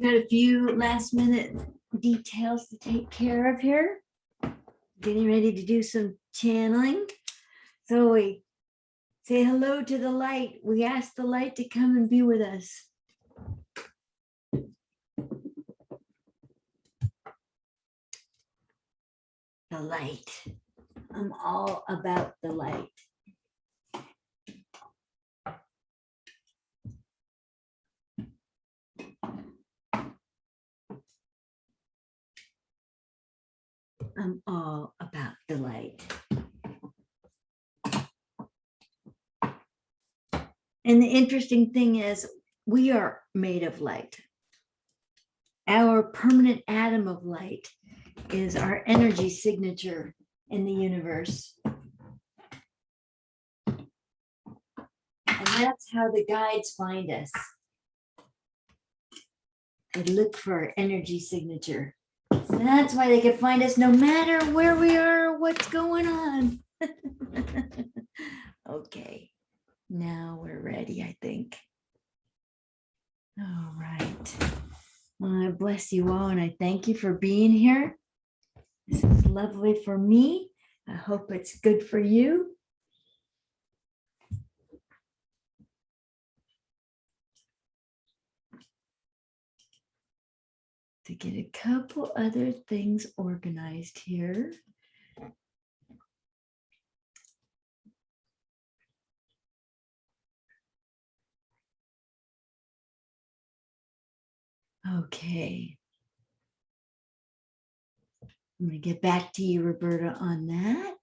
Got a few last minute details to take care of here. Getting ready to do some channeling. So we say hello to the light. We ask the light to come and be with us. The light. I'm all about the light. I'm all about the light. And the interesting thing is, we are made of light. Our permanent atom of light is our energy signature in the universe. And that's how the guides find us. They look for our energy signature. So that's why they can find us no matter where we are or what's going on. Okay, now we're ready, I think. All right. Well, I bless you all and I thank you for being here. This is lovely for me. I hope it's good for you. To get a couple other things organized here. Okay. I'm going to get back to you, Roberta, on that.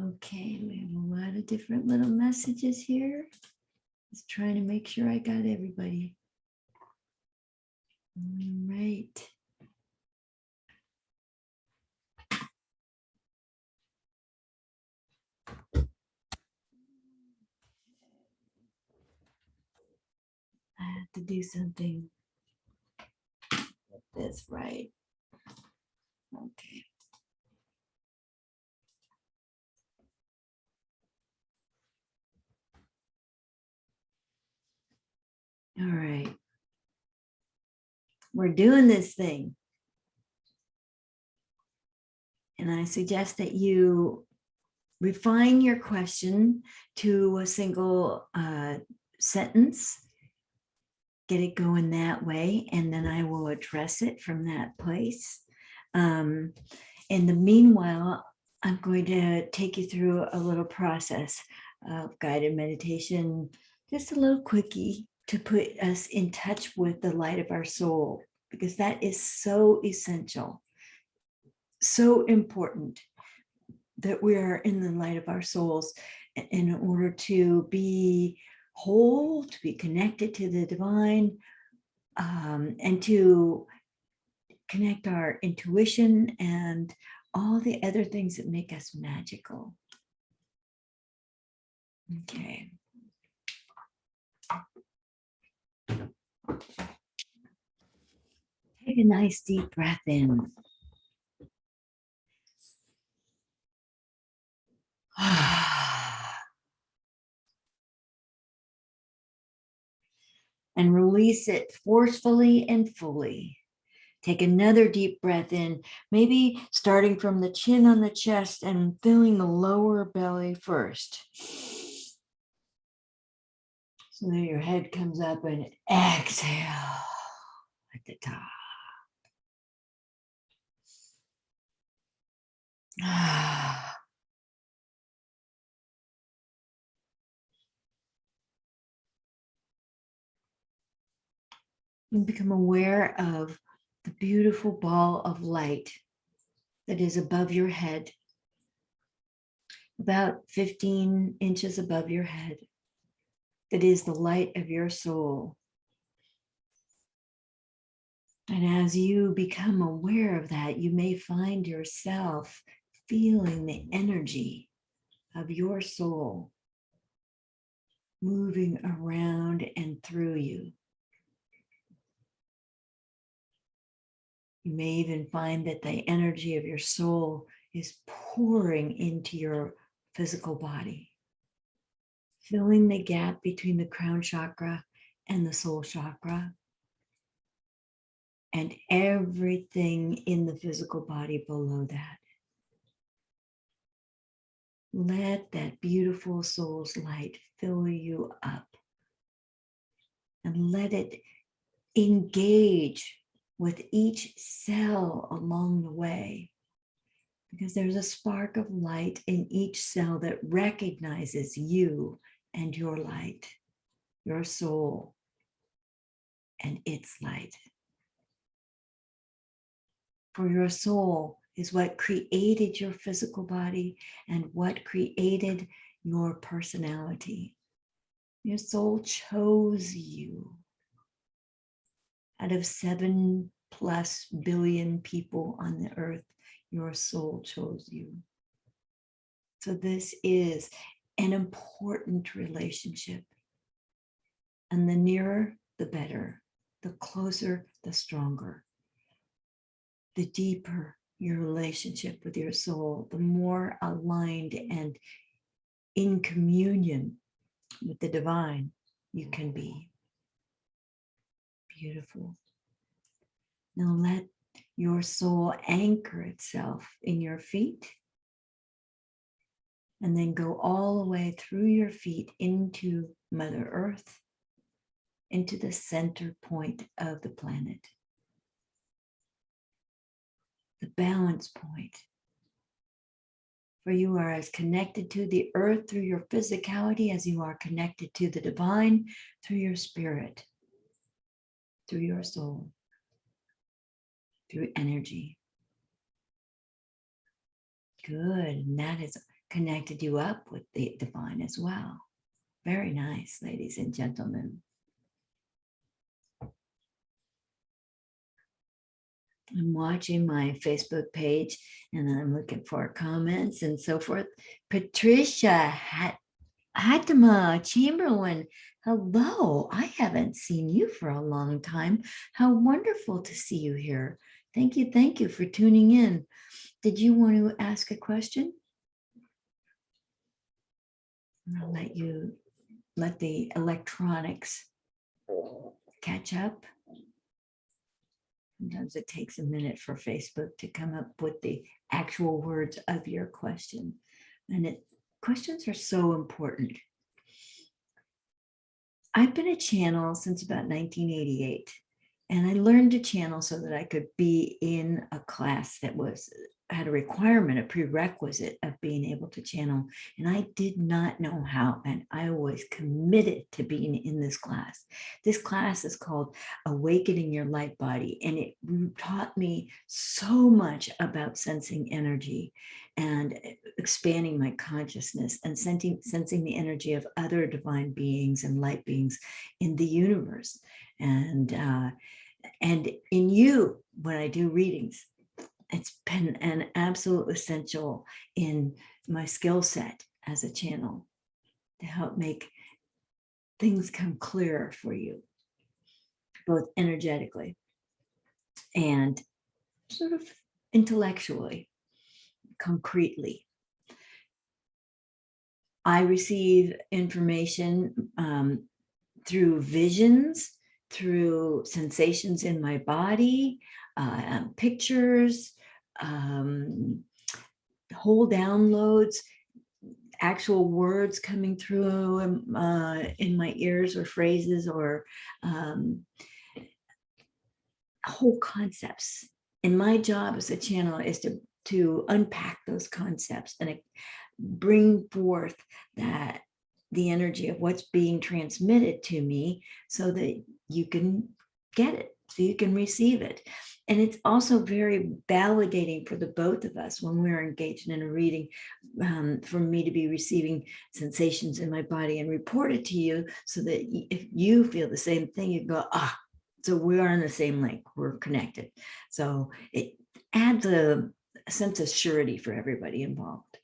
Okay, we have a lot of different little messages here. Just trying to make sure I got everybody. All right. I have to do something with this right. Okay. All right. We're doing this thing. And I suggest that you refine your question to a single sentence. Get it going that way, and then I will address it from that place. In the meanwhile, I'm going to take you through a little process of guided meditation, just a little quickie to put us in touch with the light of our soul, because that is so essential, so important that we are in the light of our souls in order to be whole, to be connected to the divine, and to connect our intuition and all the other things that make us magical. Okay. Take a nice deep breath in. And release it forcefully and fully. Take another deep breath in, maybe starting from the chin on the chest and filling the lower belly first. So that your head comes up and exhale at the top. You become aware of the beautiful ball of light that is above your head, about 15 inches above your head. That is the light of your soul. And as you become aware of that, you may find yourself feeling the energy of your soul moving around and through you. You may even find that the energy of your soul is pouring into your physical body, filling the gap between the crown chakra and the soul chakra, and everything in the physical body below that. Let that beautiful soul's light fill you up, and let it engage with each cell along the way, because there's a spark of light in each cell that recognizes you and your light, your soul and its light. For your soul is what created your physical body and what created your personality. Your soul chose you. Out of 7+ billion people on the earth, your soul chose you. So this is an important relationship. And the nearer, the better. The closer, the stronger. The deeper your relationship with your soul, the more aligned and in communion with the divine you can be. Beautiful. Now let your soul anchor itself in your feet, and then go all the way through your feet into Mother Earth, into the center point of the planet, the balance point. For you are as connected to the earth through your physicality as you are connected to the divine through your spirit, through your soul, through energy. Good, and that has connected you up with the divine as well. Very nice, ladies and gentlemen. I'm watching my Facebook page and I'm looking for comments and so forth. Patricia Hattima Chamberlain, hello. I haven't seen you for a long time. How wonderful to see you here. Thank you for tuning in. Did you want to ask a question? I'll let the electronics catch up. Sometimes it takes a minute for Facebook to come up with the actual words of your question. And questions are so important. I've been a channel since about 1988. And I learned to channel so that I could be in a class that had a requirement, a prerequisite of being able to channel. And I did not know how. And I was committed to being in this class. This class is called Awakening Your Light Body. And it taught me so much about sensing energy and expanding my consciousness and sensing the energy of other divine beings and light beings in the universe. And in you, when I do readings, it's been an absolute essential in my skill set as a channel to help make things come clearer for you, both energetically and sort of intellectually, concretely. I receive information through visions, through sensations in my body, pictures, whole downloads, actual words coming through in my ears, or phrases, or whole concepts. And my job as a channel is to unpack those concepts and bring forth the energy of what's being transmitted to me so that you can get it, so you can receive it. And it's also very validating for the both of us when we're engaged in a reading, for me to be receiving sensations in my body and report it to you, so that if you feel the same thing, you go, so we are on the same link, we're connected. So it adds a sense of surety for everybody involved.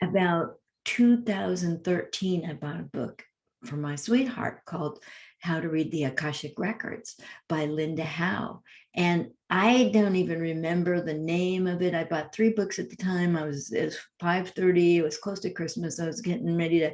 About 2013, I bought a book for my sweetheart called How to Read the Akashic Records by Linda Howe. And I don't even remember the name of it. I bought 3 books at the time. It was 5:30. It was close to Christmas. I was getting ready to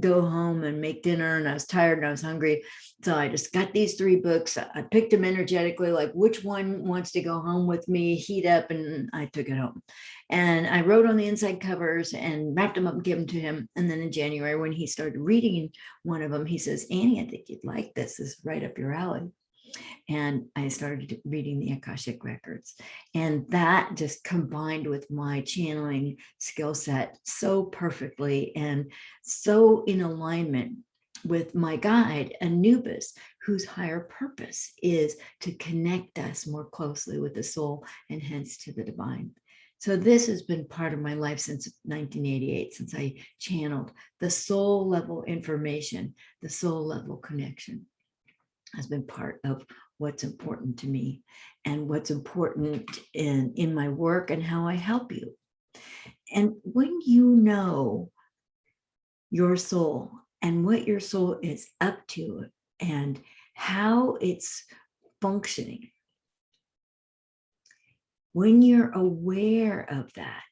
go home and make dinner, and I was tired and I was hungry. So I just got these 3 books. I picked them energetically, like which one wants to go home with me, heat up, and I took it home. And I wrote on the inside covers and wrapped them up and gave them to him. And then in January, when he started reading one of them, he says, Annie, I think you'd like this. This is right up your alley. And I started reading the Akashic Records. And that just combined with my channeling skill set so perfectly and so in alignment with my guide, Anubis, whose higher purpose is to connect us more closely with the soul and hence to the divine. So this has been part of my life since 1988, since I channeled the soul level information, the soul level connection has been part of what's important to me and what's important in my work and how I help you. And when you know your soul and what your soul is up to and how it's functioning, when you're aware of that,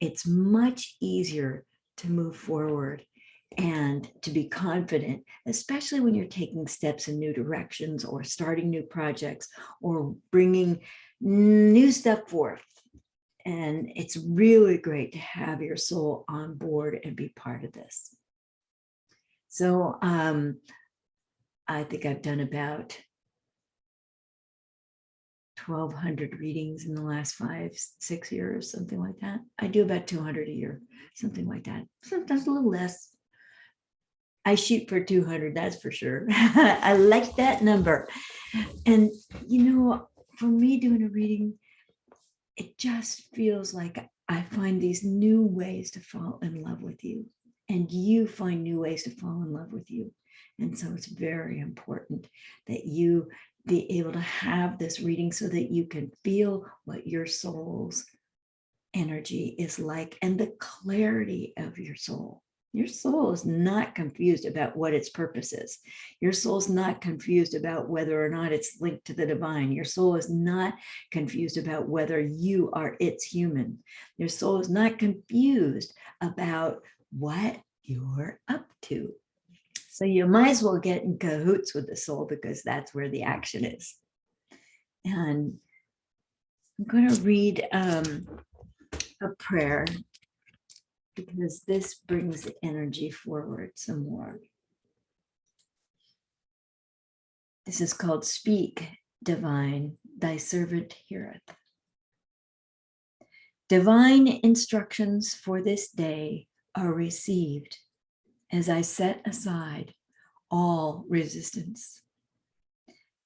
it's much easier to move forward and to be confident, especially when you're taking steps in new directions or starting new projects or bringing new stuff forth. And it's really great to have your soul on board and be part of this. So I think I've done about 1,200 readings in the last 5-6 years, something like that. I do about 200 a year, something like that. Sometimes a little less. I shoot for 200, that's for sure. I like that number. And, for me doing a reading, it just feels like I find these new ways to fall in love with you. And you find new ways to fall in love with you. And so it's very important that you be able to have this reading so that you can feel what your soul's energy is like and the clarity of your soul. Your soul is not confused about what its purpose is. Your soul is not confused about whether or not it's linked to the divine. Your soul is not confused about whether you are its human. Your soul is not confused about what you're up to. So you might as well get in cahoots with the soul because that's where the action is. And I'm going to read a prayer because this brings the energy forward some more. This is called Speak, Divine, Thy Servant Heareth. Divine instructions for this day are received as I set aside all resistance,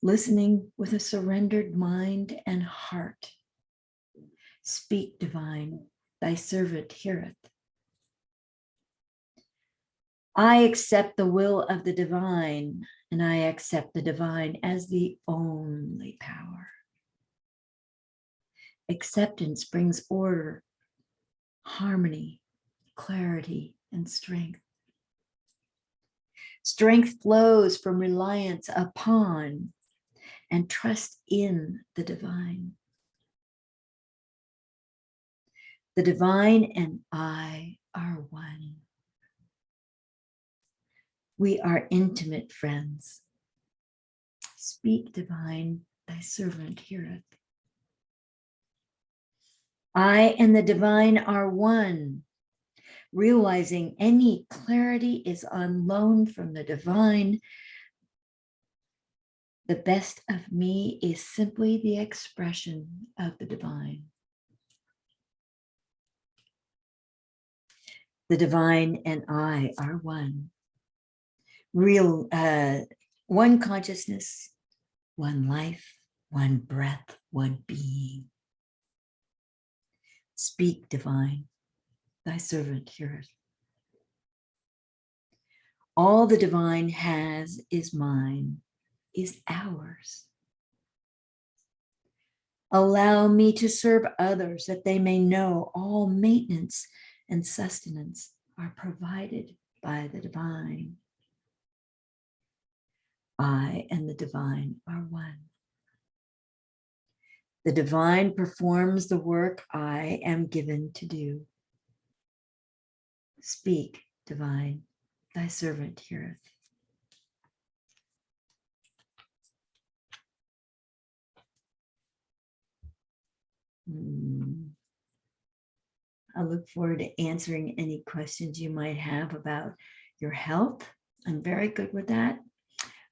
listening with a surrendered mind and heart. Speak, Divine, Thy servant heareth. I accept the will of the divine, and I accept the divine as the only power. Acceptance brings order, harmony, clarity, and strength. Strength flows from reliance upon and trust in the divine. The divine and I are one. We are intimate friends. Speak, divine, thy servant heareth. I and the divine are one. Realizing any clarity is on loan from the divine. The best of me is simply the expression of the divine. The divine and I are one. One consciousness, one life, one breath, one being. Speak, divine, thy servant heareth. All the divine has is mine, is ours. Allow me to serve others that they may know all maintenance and sustenance are provided by the divine. I and the divine are one. The divine performs the work I am given to do. Speak, divine, thy servant heareth. I look forward to answering any questions you might have about your health. I'm very good with that.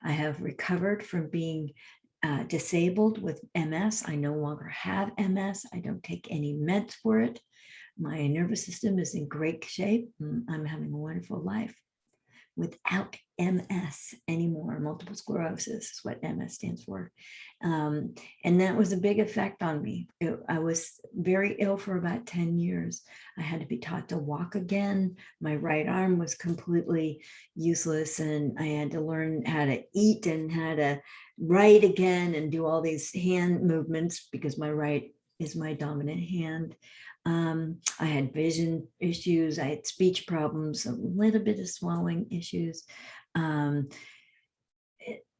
I have recovered from being disabled with MS. I no longer have MS. I don't take any meds for it. My nervous system is in great shape. I'm having a wonderful life without MS anymore. Multiple sclerosis is what MS stands for. And that was a big effect on me. I was very ill for about 10 years. I had to be taught to walk again. My right arm was completely useless, and I had to learn how to eat and how to write again and do all these hand movements because my right is my dominant hand. I had vision issues. I had speech problems, a little bit of swallowing issues. I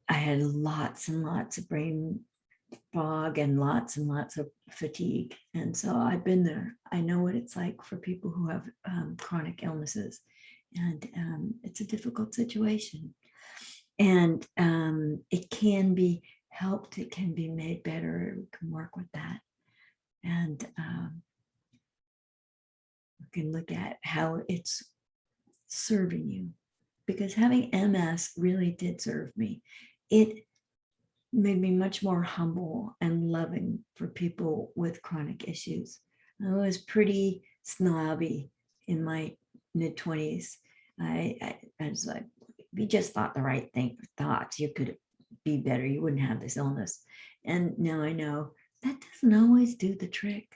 had lots and lots of brain fog and lots of fatigue. And so I've been there. I know what it's like for people who have chronic illnesses. And it's a difficult situation. And it can be helped. It can be made better. We can work with that. And we can look at how it's serving you, because having MS really did serve me. It made me much more humble and loving for people with chronic issues. I was pretty snobby in my mid-20s. I was like, if you just thought the right thoughts, you could be better. You wouldn't have this illness. And now I know that doesn't always do the trick.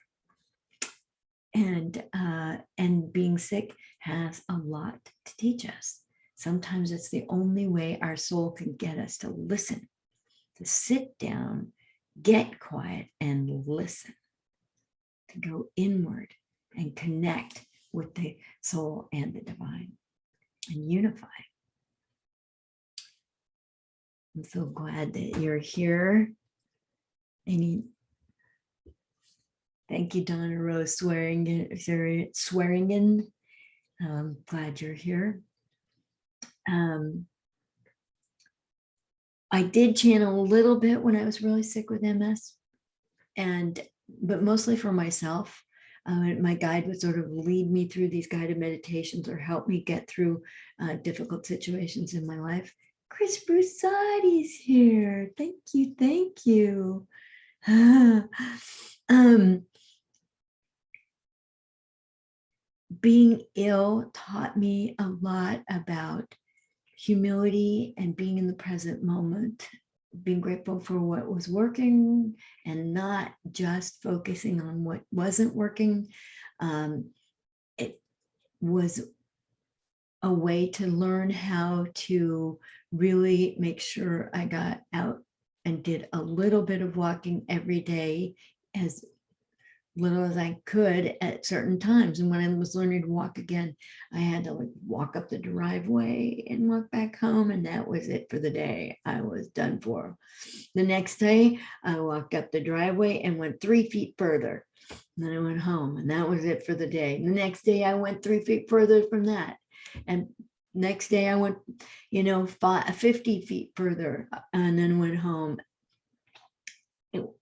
And being sick has a lot to teach us. Sometimes it's the only way our soul can get us to listen, to sit down, get quiet, and listen, to go inward and connect with the soul and the divine and unify. I'm so glad that you're here. Thank you, Donna Rose Swearingen. I'm glad you're here. I did channel a little bit when I was really sick with MS, but mostly for myself. My guide would sort of lead me through these guided meditations or help me get through difficult situations in my life. Chris Broussardi's here. Thank you, thank you. Being ill taught me a lot about humility and being in the present moment, being grateful for what was working and not just focusing on what wasn't working. It was a way to learn how to really make sure I got out and did a little bit of walking every day, as little as I could at certain times. And when I was learning to walk again, I had to walk up the driveway and walk back home, and that was it for the day. I was done for. The next day, I walked up the driveway and went 3 feet further. And then I went home, and that was it for the day. The next day, I went 3 feet further from that. And next day, I went, 50 feet further, and then went home.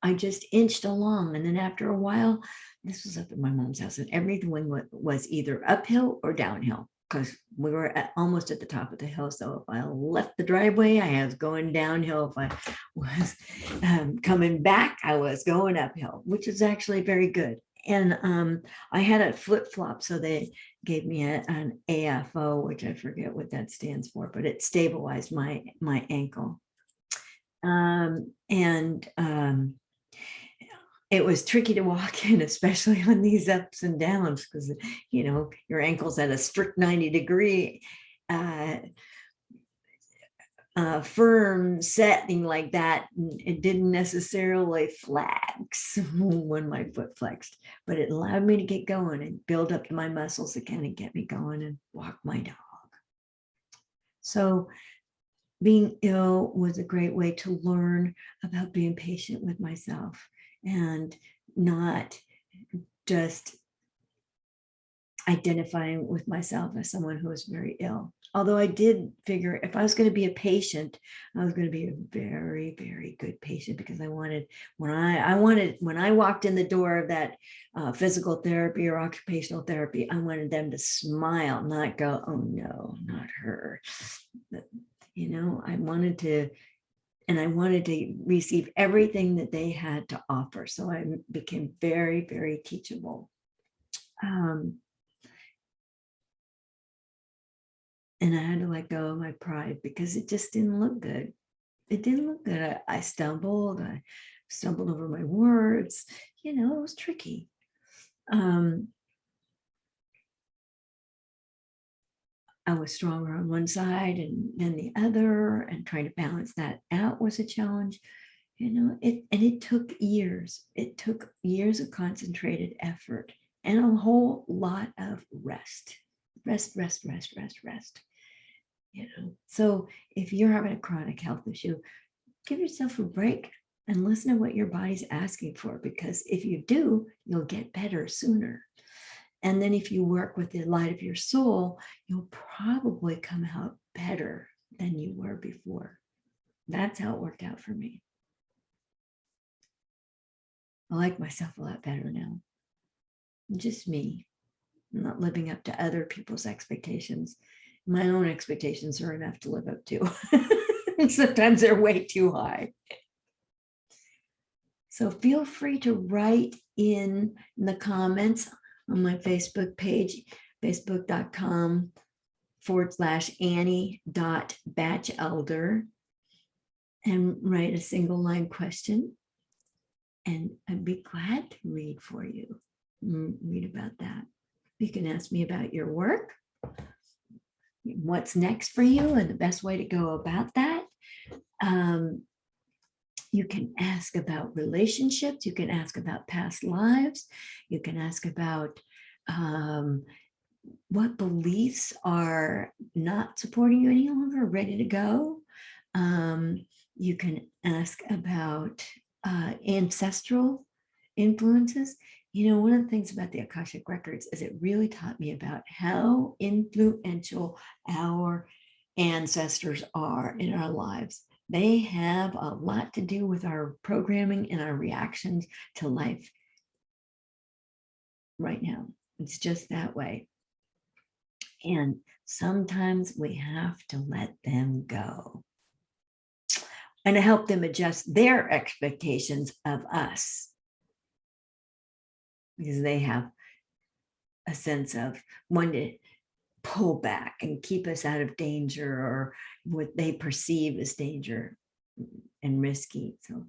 I just inched along. And then after a while, this was up at my mom's house, and everything was either uphill or downhill, because we were almost at the top of the hill. So if I left the driveway, I was going downhill. If I was coming back, I was going uphill, which is actually very good. And I had a flip-flop, so they gave me an AFO, which I forget what that stands for, but it stabilized my ankle. It was tricky to walk in, especially on these ups and downs, because your ankle's at a strict 90-degree firm setting like that. It didn't necessarily flex when my foot flexed, but it allowed me to get going and build up my muscles again and get me going and walk my dog. So being ill was a great way to learn about being patient with myself and not just identifying with myself as someone who was very ill. Although I did figure if I was going to be a patient, I was going to be a very, very good patient, because I wanted, when I walked in the door of that physical therapy or occupational therapy, I wanted them to smile, not go, oh no, not her. But, I wanted to, and I wanted to receive everything that they had to offer. So I became very, very teachable. And I had to let go of my pride because it just didn't look good. It didn't look good. I stumbled over my words. It was tricky. I was stronger on one side and then the other, and trying to balance that out was a challenge. It took years. It took years of concentrated effort and a whole lot of rest. Rest. So if you're having a chronic health issue, give yourself a break and listen to what your body's asking for, because if you do, you'll get better sooner. And then if you work with the light of your soul, you'll probably come out better than you were before. That's how it worked out for me. I like myself a lot better now. Just me. I'm not living up to other people's expectations. My own expectations are enough to live up to. Sometimes they're way too high. So feel free to write in the comments on my Facebook page, facebook.com/Annie.Batchelder, and write a single line question. And I'd be glad to read for you, read about that. You can ask me about your work, what's next for you, and the best way to go about that. You can ask about relationships. You can ask about past lives. You can ask about what beliefs are not supporting you any longer, ready to go. You can ask about ancestral influences. One of the things about the Akashic Records is it really taught me about how influential our ancestors are in our lives. They have a lot to do with our programming and our reactions to life right now. It's just that way. And sometimes we have to let them go and to help them adjust their expectations of us, because they have a sense of wanting to pull back and keep us out of danger, or what they perceive as danger and risky. So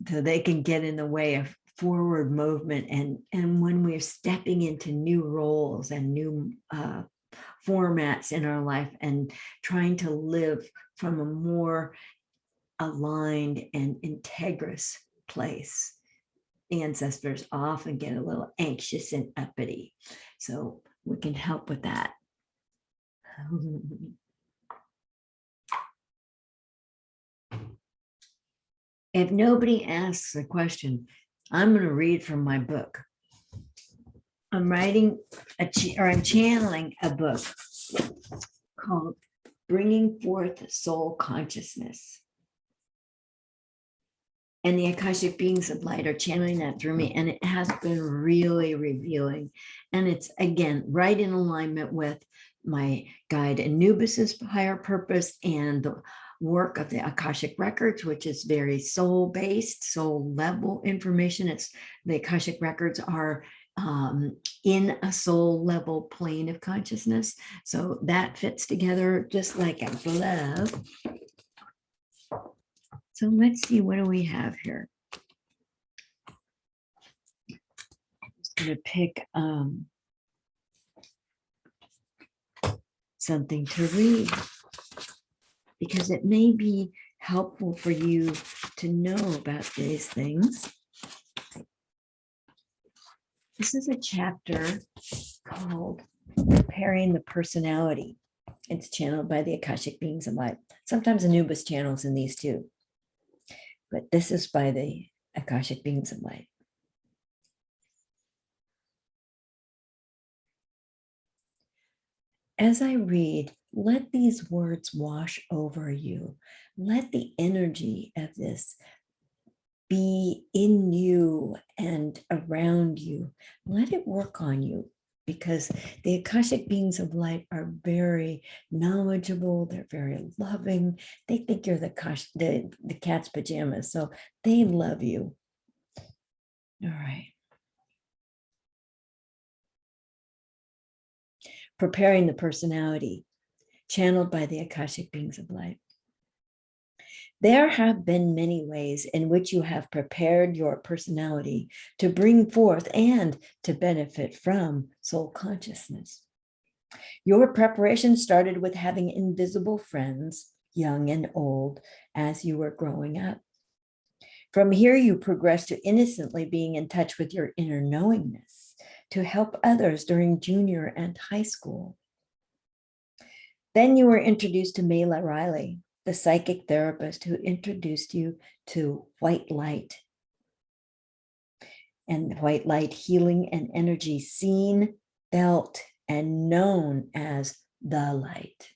they can get in the way of forward movement. And when we're stepping into new roles and new formats in our life and trying to live from a more aligned and integrous place, ancestors often get a little anxious and uppity. So we can help with that. If nobody asks a question, I'm going to read from my book. I'm channeling a book called Bringing Forth Soul Consciousness. And the Akashic beings of light are channeling that through me. And it has been really revealing. And it's, again, right in alignment with my guide Anubis's higher purpose and the work of the Akashic Records, which is very soul-based, soul-level information. The Akashic Records are in a soul-level plane of consciousness. So that fits together just like a glove. So let's see, what do we have here? I'm just going to pick something to read, because it may be helpful for you to know about these things. This is a chapter called Preparing the Personality. It's channeled by the Akashic beings of light. Sometimes Anubis channels in these too, but this is by the Akashic beings of light. As I read, let these words wash over you. Let the energy of this be in you and around you. Let it work on you, because the Akashic beings of light are very knowledgeable. They're very loving. They think you're the cat's pajamas, so they love you. All right. Preparing the personality, channeled by the Akashic beings of light. There have been many ways in which you have prepared your personality to bring forth and to benefit from soul consciousness. Your preparation started with having invisible friends, young and old, as you were growing up. From here, you progressed to innocently being in touch with your inner knowingness to help others during junior and high school. Then you were introduced to Mayla Riley, the psychic therapist who introduced you to white light. And white light healing and energy seen, felt, and known as the light.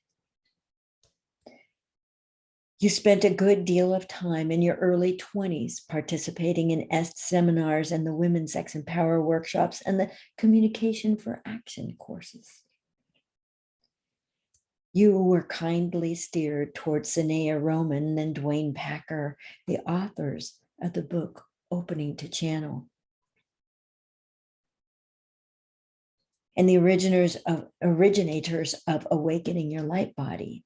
You spent a good deal of time in your early 20s participating in EST seminars and the Women's Sex and Power workshops and the Communication for Action courses. You were kindly steered towards Sanea Roman and Dwayne Packer, the authors of the book Opening to Channel, and the originators of Awakening Your Light Body,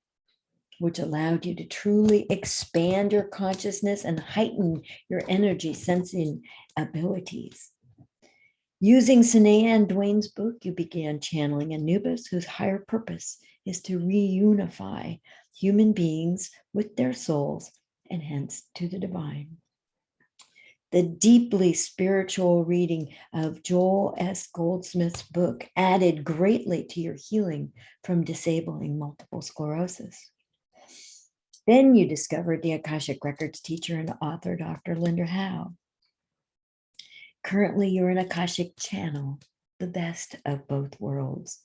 which allowed you to truly expand your consciousness and heighten your energy sensing abilities. Using Sanea and Dwayne's book, you began channeling Anubis, whose higher purpose is to reunify human beings with their souls and hence to the divine. The deeply spiritual reading of Joel S. Goldsmith's book added greatly to your healing from disabling multiple sclerosis. Then you discovered the Akashic Records teacher and author, Dr. Linda Howe. Currently, you're an Akashic channel, the best of both worlds,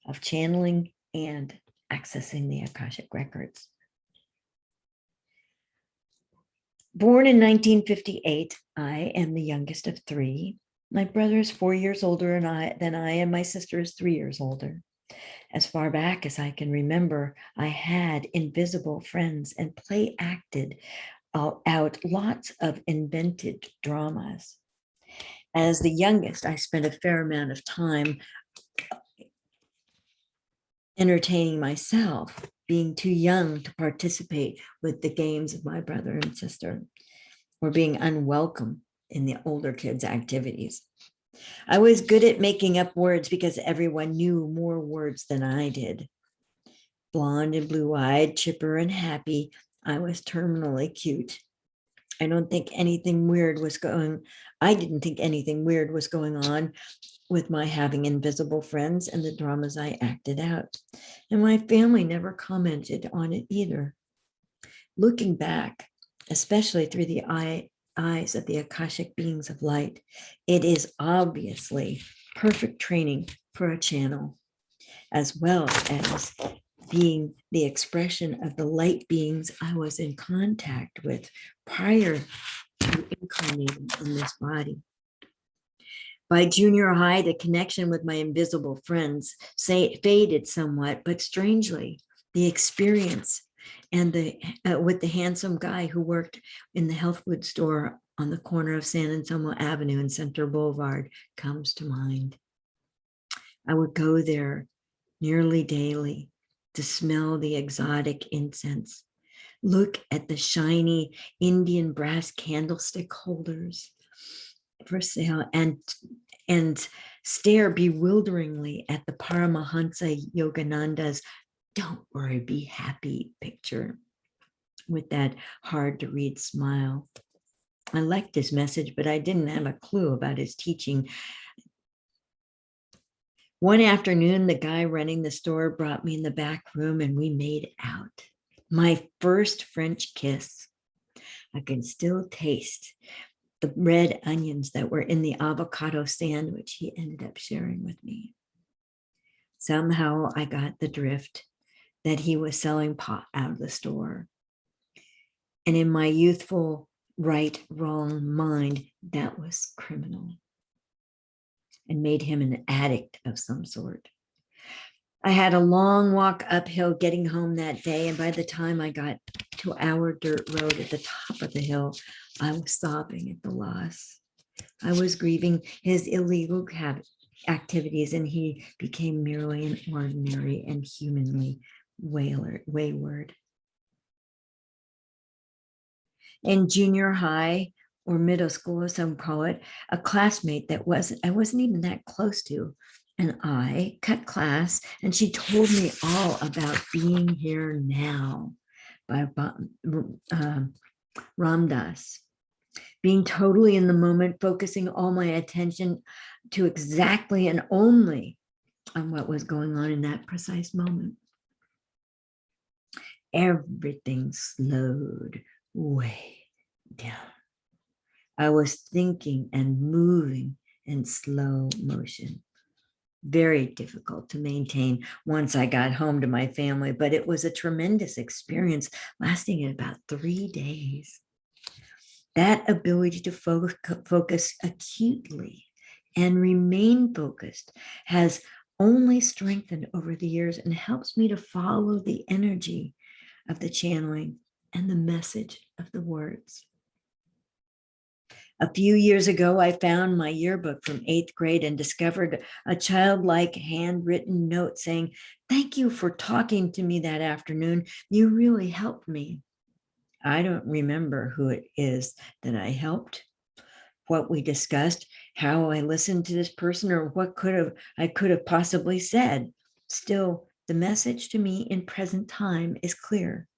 of channeling and accessing the Akashic Records. Born in 1958, I am the youngest of three. My brother is 4 years older than I, and my sister is 3 years older. As far back as I can remember, I had invisible friends and play acted out lots of invented dramas. As the youngest, I spent a fair amount of time entertaining myself, being too young to participate with the games of my brother and sister, or being unwelcome in the older kids' activities. I was good at making up words because everyone knew more words than I did. Blonde and blue-eyed, chipper and happy, I was terminally cute. I didn't think anything weird was going on with my having invisible friends and the dramas I acted out. And my family never commented on it either. Looking back, especially through the eyes of the Akashic beings of light, it is obviously perfect training for a channel, as well as being the expression of the light beings I was in contact with prior to incarnating in this body. By junior high, the connection with my invisible friends faded somewhat, but strangely, the experience and with the handsome guy who worked in the health food store on the corner of San Anselmo Avenue and Center Boulevard comes to mind. I would go there nearly daily to smell the exotic incense, look at the shiny Indian brass candlestick holders for sale, and stare bewilderingly at the Paramahansa Yogananda's "Don't worry, be happy" picture with that hard to read smile. I liked his message, but I didn't have a clue about his teaching. One afternoon, the guy running the store brought me in the back room and we made out. My first French kiss. I can still taste the red onions that were in the avocado sandwich he ended up sharing with me. Somehow I got the drift that he was selling pot out of the store. And in my youthful right, wrong mind, that was criminal and made him an addict of some sort. I had a long walk uphill getting home that day, and by the time I got to our dirt road at the top of the hill, I was sobbing at the loss. I was grieving his illegal activities, and he became merely an ordinary and humanly wayward. In junior high or middle school, as some call it, a classmate that I wasn't even that close to, and I cut class, and she told me all about being here now by Ram Dass. Being totally in the moment, focusing all my attention to exactly and only on what was going on in that precise moment. Everything slowed way down. I was thinking and moving in slow motion. Very difficult to maintain once I got home to my family, but it was a tremendous experience lasting about 3 days. That ability to focus acutely and remain focused has only strengthened over the years and helps me to follow the energy of the channeling and the message of the words. A few years ago, I found my yearbook from 8th grade and discovered a childlike handwritten note saying, "Thank you for talking to me that afternoon. You really helped me." I don't remember who it is that I helped, what we discussed, how I listened to this person, or what I could have possibly said. Still, the message to me in present time is clear.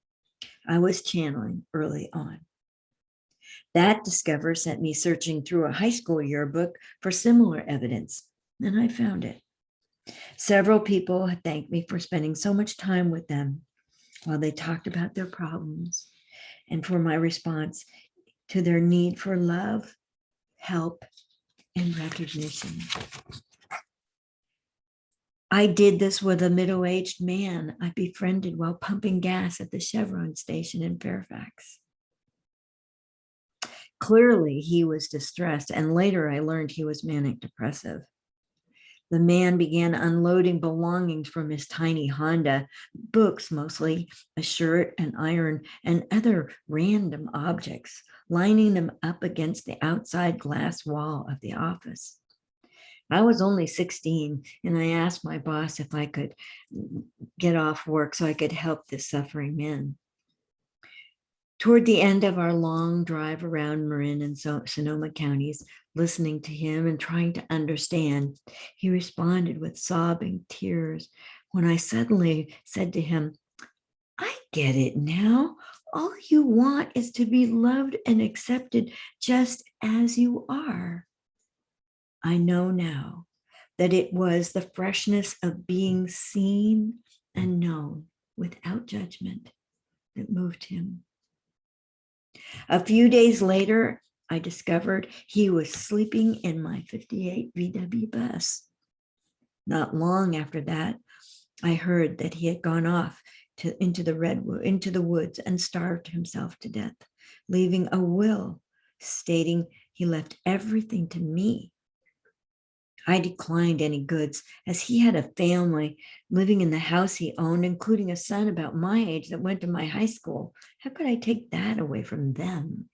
I was channeling early on. That discovery sent me searching through a high school yearbook for similar evidence, and I found it. Several people had thanked me for spending so much time with them while they talked about their problems and for my response to their need for love, help, and recognition. I did this with a middle-aged man I befriended while pumping gas at the Chevron station in Fairfax. Clearly, he was distressed, and later I learned he was manic depressive. The man began unloading belongings from his tiny Honda, books mostly, a shirt, an iron, and other random objects, lining them up against the outside glass wall of the office. I was only 16, and I asked my boss if I could get off work so I could help this suffering man. Toward the end of our long drive around Marin and Sonoma counties, listening to him and trying to understand, he responded with sobbing tears when I suddenly said to him, "I get it now. All you want is to be loved and accepted just as you are." I know now that it was the freshness of being seen and known without judgment that moved him. A few days later, I discovered he was sleeping in my 58 VW bus. Not long after that, I heard that he had gone off into the woods and starved himself to death, leaving a will stating he left everything to me. I declined any goods as he had a family living in the house he owned, including a son about my age that went to my high school. How could I take that away from them?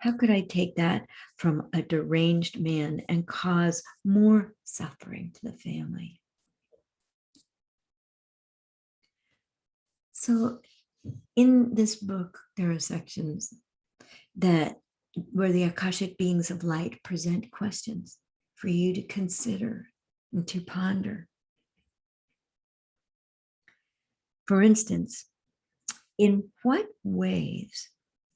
How could I take that from a deranged man and cause more suffering to the family? So in this book, there are sections where the Akashic beings of light present questions for you to consider and to ponder. For instance, in what ways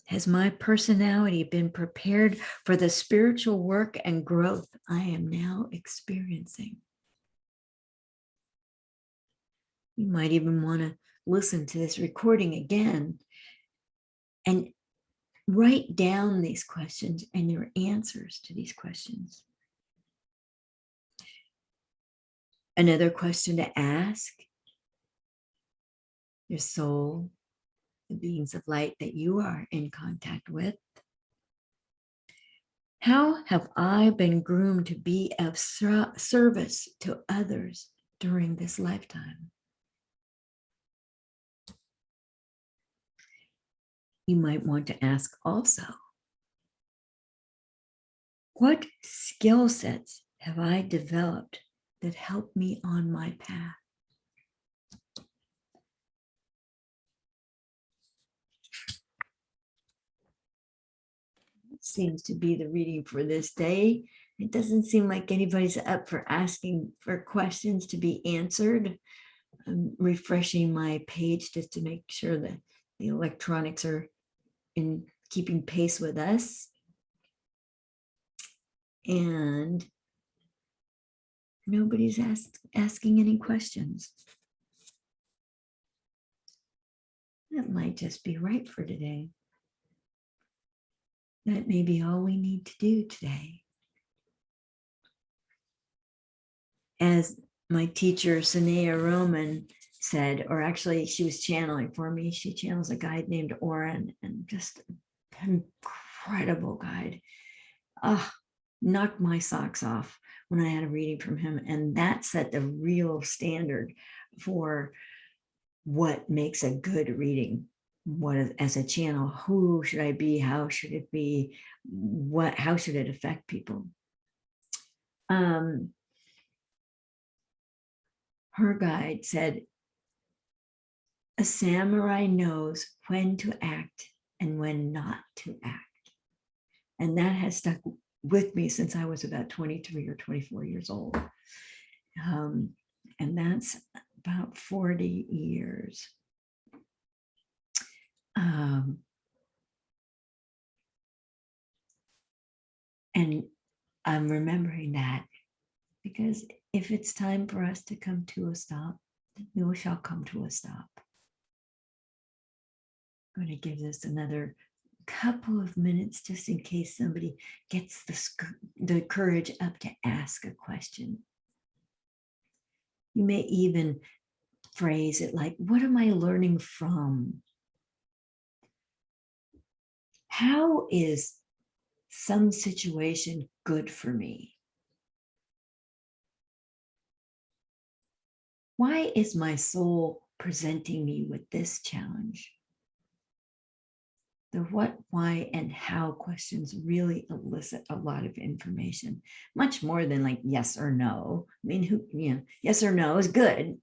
has my personality been prepared for the spiritual work and growth I am now experiencing? You might even want to listen to this recording again and write down these questions and your answers to these questions. Another question to ask your soul, the beings of light that you are in contact with. How have I been groomed to be of service to others during this lifetime? You might want to ask also, what skill sets have I developed that help me on my path? Seems to be the reading for this day. It doesn't seem like anybody's up for asking for questions to be answered. I'm refreshing my page just to make sure that the electronics are in keeping pace with us. And nobody's asking any questions. That might just be right for today. That may be all we need to do today. As my teacher, Sanea Roman, said, or actually she was channeling for me, she channels a guide named Oren, and just an incredible guide. Knocked my socks off when I had a reading from him. And that set the real standard for what makes a good reading. What as a channel, who should I be? How should it be? How should it affect people? Her guide said, a samurai knows when to act and when not to act. And that has stuck with me since I was about 23 or 24 years old. And that's about 40 years. And I'm remembering that because if it's time for us to come to a stop, we shall come to a stop. I'm going to give this another couple of minutes just in case somebody gets the courage up to ask a question. You may even phrase it like, what am I learning from? How is some situation good for me? Why is my soul presenting me with this challenge? The what, why, and how questions really elicit a lot of information, much more than like yes or no. I mean, yes or no is good,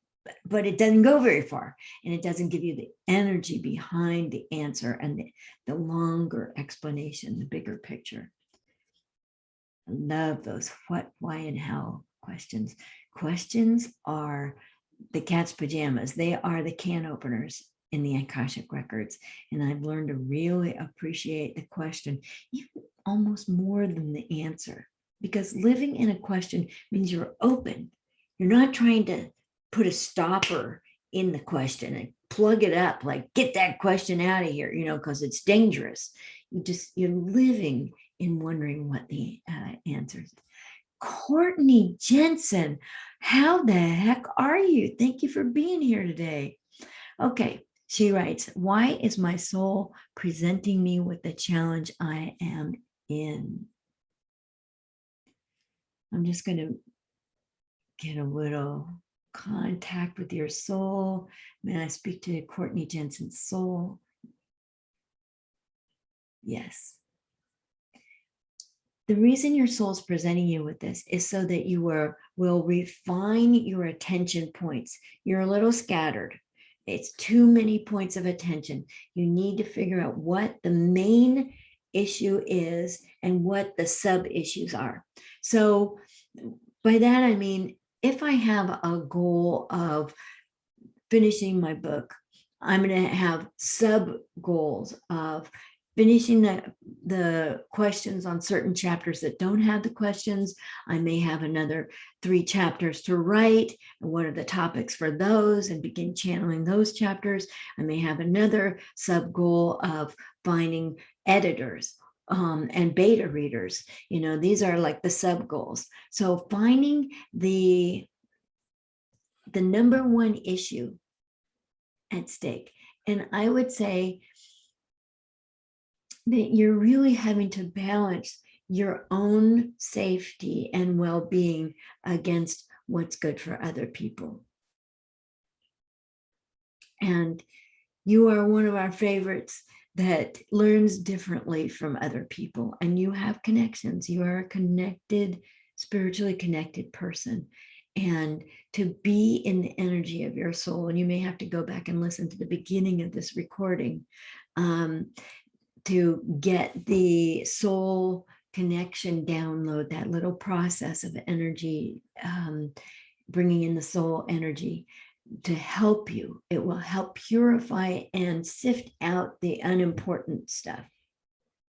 but it doesn't go very far, and it doesn't give you the energy behind the answer and the longer explanation, the bigger picture. I love those what, why, and how questions. Questions are the cat's pajamas. They are the can openers in the Akashic records. And I've learned to really appreciate the question, even almost more than the answer, because living in a question means you're open. You're not trying to put a stopper in the question and plug it up, like get that question out of here, because it's dangerous. You're living in wondering what the answers. Courtney Jensen, how the heck are you? Thank you for being here today. Okay, she writes, why is my soul presenting me with the challenge I am in? I'm just going to get a little contact with your soul. May I speak to Courtney Jensen's soul? Yes. The reason your soul's presenting you with this is so that you will refine your attention points. You're a little scattered. It's too many points of attention. You need to figure out what the main issue is and what the sub-issues are. So by that, I mean, if I have a goal of finishing my book, I'm going to have sub goals of finishing the questions on certain chapters that don't have the questions. I may have another 3 chapters to write. And what are the topics for those, and begin channeling those chapters. I may have another sub goal of finding editors and beta readers. These are like the sub goals. So finding the number one issue at stake. And I would say that you're really having to balance your own safety and well-being against what's good for other people. And you are one of our favorites that learns differently from other people, and you have connections. You are a connected, spiritually connected person. And to be in the energy of your soul, and you may have to go back and listen to the beginning of this recording to get the soul connection download, that little process of energy, bringing in the soul energy to help you. It will help purify and sift out the unimportant stuff,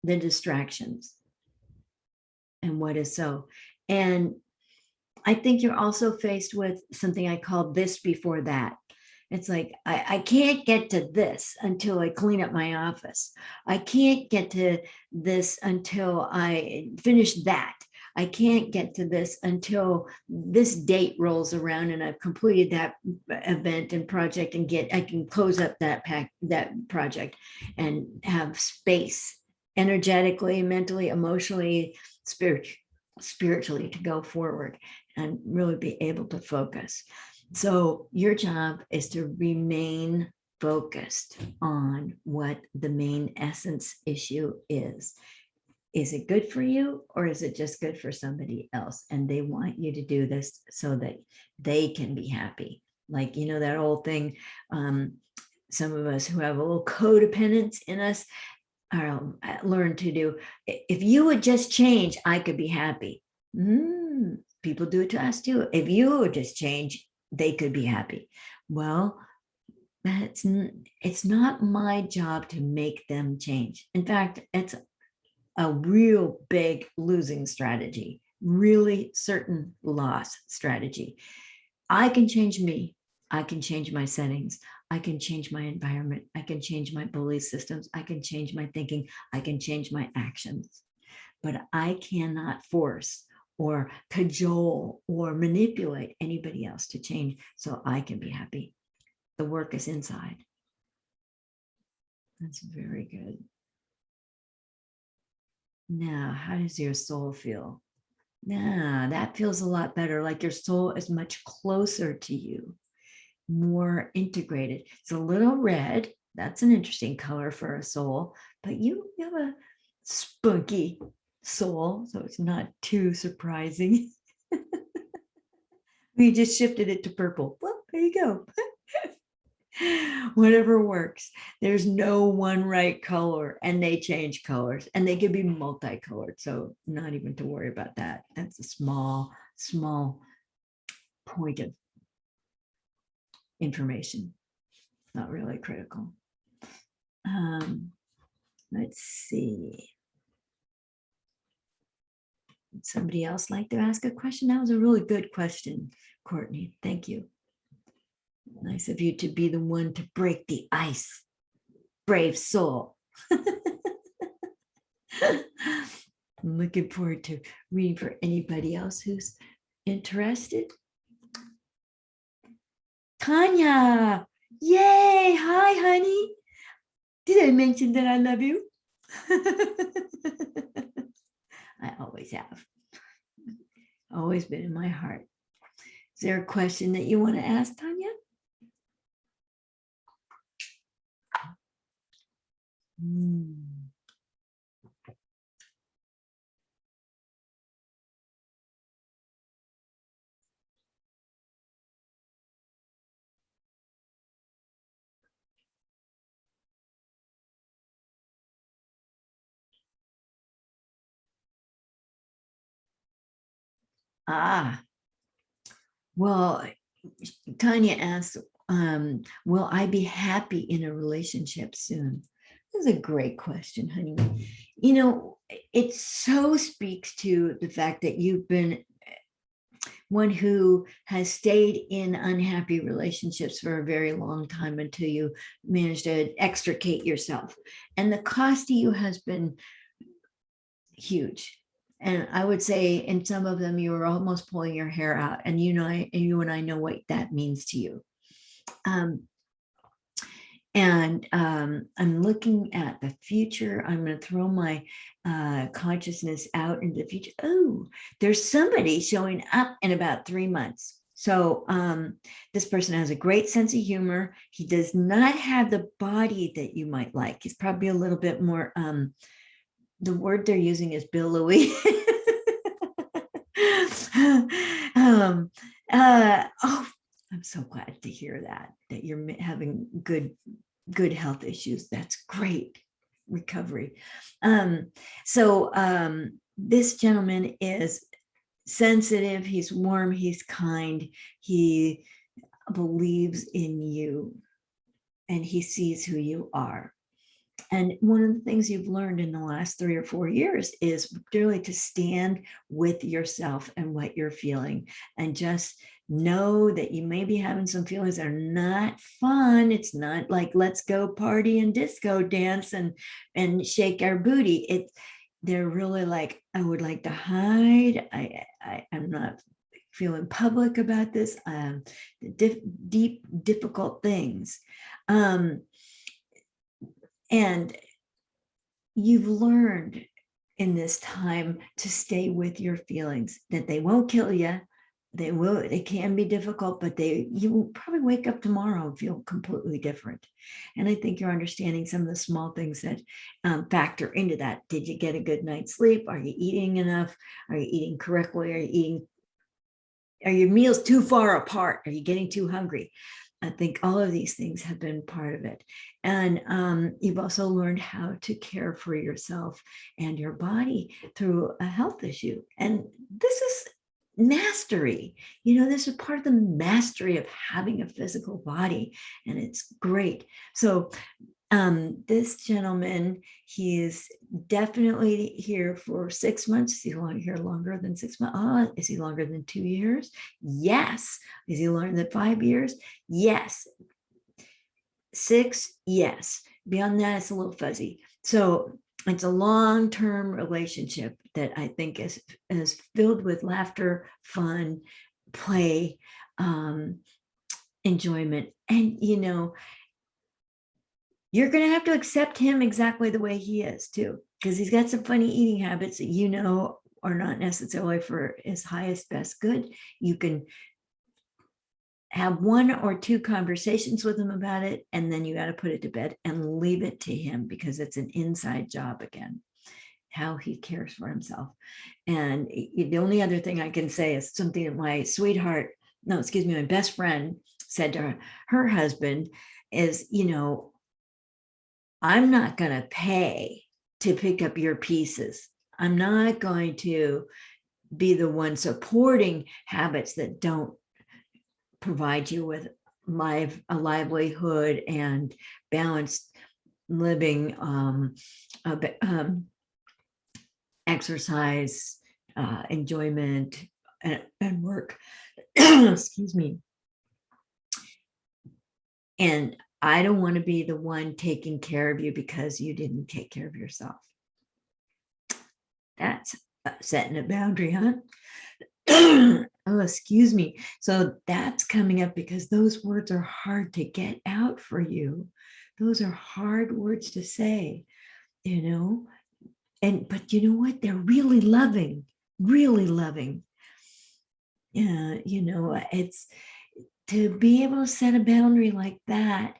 the distractions, and what is so. And I think you're also faced with something I call this before that. It's like, I can't get to this until I clean up my office. I can't get to this until I finish that. I can't get to this until this date rolls around and I've completed that event and project, and I can close up that project and have space energetically, mentally, emotionally, spiritually to go forward and really be able to focus. So your job is to remain focused on what the main essence issue is. Is it good for you, or is it just good for somebody else? And they want you to do this so that they can be happy. Like, that old thing, some of us who have a little codependence in us learn to do. If you would just change, I could be happy. People do it to us too. If you would just change, they could be happy. Well, it's not my job to make them change. In fact, it's a real big losing strategy, really certain loss strategy. I can change me. I can change my settings. I can change my environment. I can change my belief systems. I can change my thinking. I can change my actions. But I cannot force or cajole or manipulate anybody else to change so I can be happy. The work is inside. That's very good. Now, how does your soul feel? Now, that feels a lot better, like your soul is much closer to you, more integrated. It's a little red. That's an interesting color for a soul, but you have a spunky soul, so it's not too surprising. We just shifted it to purple. Well, there you go. Whatever works. There's no one right color, and they change colors, and they can be multicolored. So not even to worry about that. That's a small point of information. Not really critical. Let's see. Would somebody else like to ask a question? That was a really good question, Courtney. Thank you. Nice of you to be the one to break the ice. Brave soul. I'm looking forward to reading for anybody else who's interested. Tanya, yay. Hi, honey. Did I mention that I love you? I always have. Always been in my heart. Is there a question that you want to ask, Tanya? Well, Tanya asked, will I be happy in a relationship soon? This is a great question, honey. You know, it so speaks to the fact that you've been one who has stayed in unhappy relationships for a very long time until you manage to extricate yourself. And the cost to you has been huge. And I would say in some of them, you were almost pulling your hair out. And you and I know what that means to you. I'm looking at the future. I'm going to throw my consciousness out into the future. Oh, there's somebody showing up in about 3 months. So this person has a great sense of humor. He does not have the body that you might like. He's probably a little bit more, the word they're using is billowy. Oh, I'm so glad to hear that you're having good health issues. That's great recovery. This gentleman is sensitive. He's warm. He's kind. He believes in you and he sees who you are. And one of the things you've learned in the last 3 or 4 years is really to stand with yourself and what you're feeling, and just know that you may be having some feelings that are not fun. It's not like let's go party and disco dance and shake our booty. They're really like, I would like to hide. I'm not feeling public about this. Deep, difficult things. And you've learned in this time to stay with your feelings, that they won't kill you. They can be difficult, but you will probably wake up tomorrow and feel completely different. And I think you're understanding some of the small things that factor into that. Did you get a good night's sleep? Are you eating enough? Are you eating correctly? Are your meals too far apart? Are you getting too hungry? I think all of these things have been part of it. And you've also learned how to care for yourself and your body through a health issue. And this is mastery. This is part of the mastery of having a physical body. And it's great. So this gentleman, he is definitely here for 6 months. Is he here longer than 6 months? Is he longer than 2 years? Yes. Is he longer than 5 years? Yes. 6, yes. Beyond that, it's a little fuzzy. So it's a long-term relationship that I think is filled with laughter, fun, play, enjoyment. And, you're going to have to accept him exactly the way he is too, because he's got some funny eating habits that are not necessarily for his highest best good. You can have 1 or 2 conversations with him about it, and then you got to put it to bed and leave it to him, because it's an inside job again, how he cares for himself. And the only other thing I can say is something that my best friend said to her husband is, I'm not going to pay to pick up your pieces. I'm not going to be the one supporting habits that don't provide you with a livelihood and balanced living, exercise, enjoyment, and work. Excuse me. And I don't want to be the one taking care of you because you didn't take care of yourself. That's setting a boundary, huh? Oh, excuse me. So that's coming up because those words are hard to get out for you. Those are hard words to say, but you know what? They're really loving, really loving. Yeah, it's to be able to set a boundary like that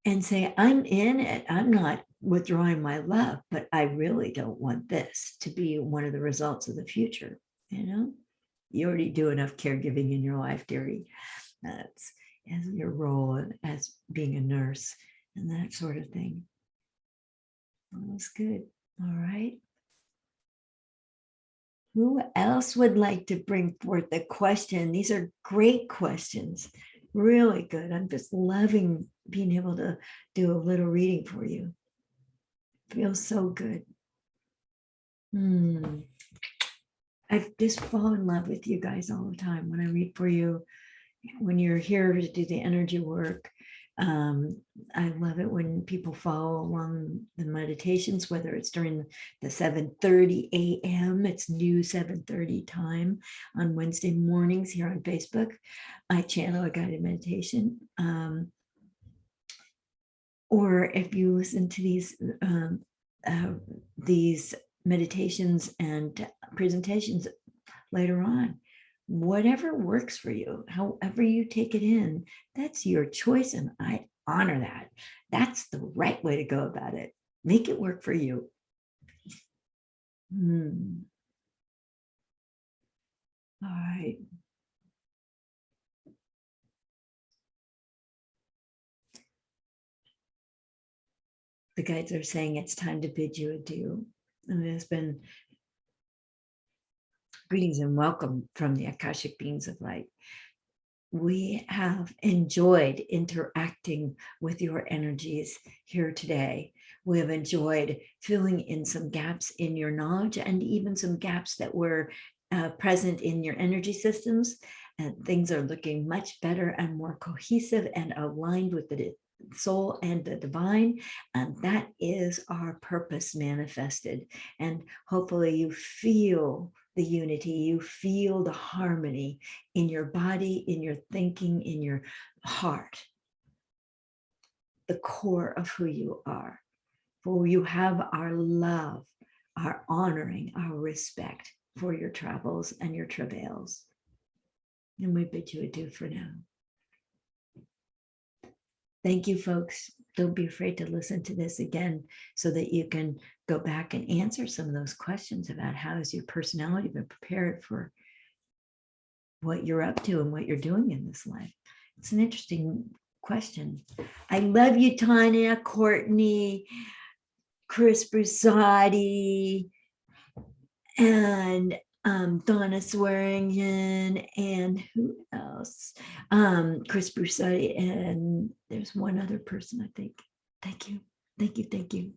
and say, I'm in it. I'm not withdrawing my love, but I really don't want this to be one of the results of the future. You already do enough caregiving in your life, dearie. That's as your role as being a nurse and that sort of thing. That's good. All right. Who else would like to bring forth a question? These are great questions. Really good. I'm just loving being able to do a little reading for you. Feels so good. I just fall in love with you guys all the time when I read for you, when you're here to do the energy work. I love it when people follow along the meditations, whether it's during the 7:30 a.m. It's new 7:30 time on Wednesday mornings here on Facebook. I channel a guided meditation. Or if you listen to these meditations and presentations later on, whatever works for you, however you take it in, that's your choice. And I honor that. That's the right way to go about it. Make it work for you. All right. The guides are saying it's time to bid you adieu. And it has been greetings and welcome from the Akashic Beings of Light. We have enjoyed interacting with your energies here today. We have enjoyed filling in some gaps in your knowledge and even some gaps that were present in your energy systems. And things are looking much better and more cohesive and aligned with the soul and the divine. And that is our purpose manifested. And hopefully you feel the unity, you feel the harmony in your body, in your thinking, in your heart, the core of who you are. For you have our love, our honoring, our respect for your travels and your travails. And we bid you adieu for now. Thank you, folks. Don't be afraid to listen to this again so that you can go back and answer some of those questions about how has your personality been prepared for what you're up to and what you're doing in this life. It's an interesting question. I love you, Tanya, Courtney, Chris Brusati, and Donna Swearingen, and who else? Chris Brusati, and there's one other person, I think. Thank you. Thank you. Thank you.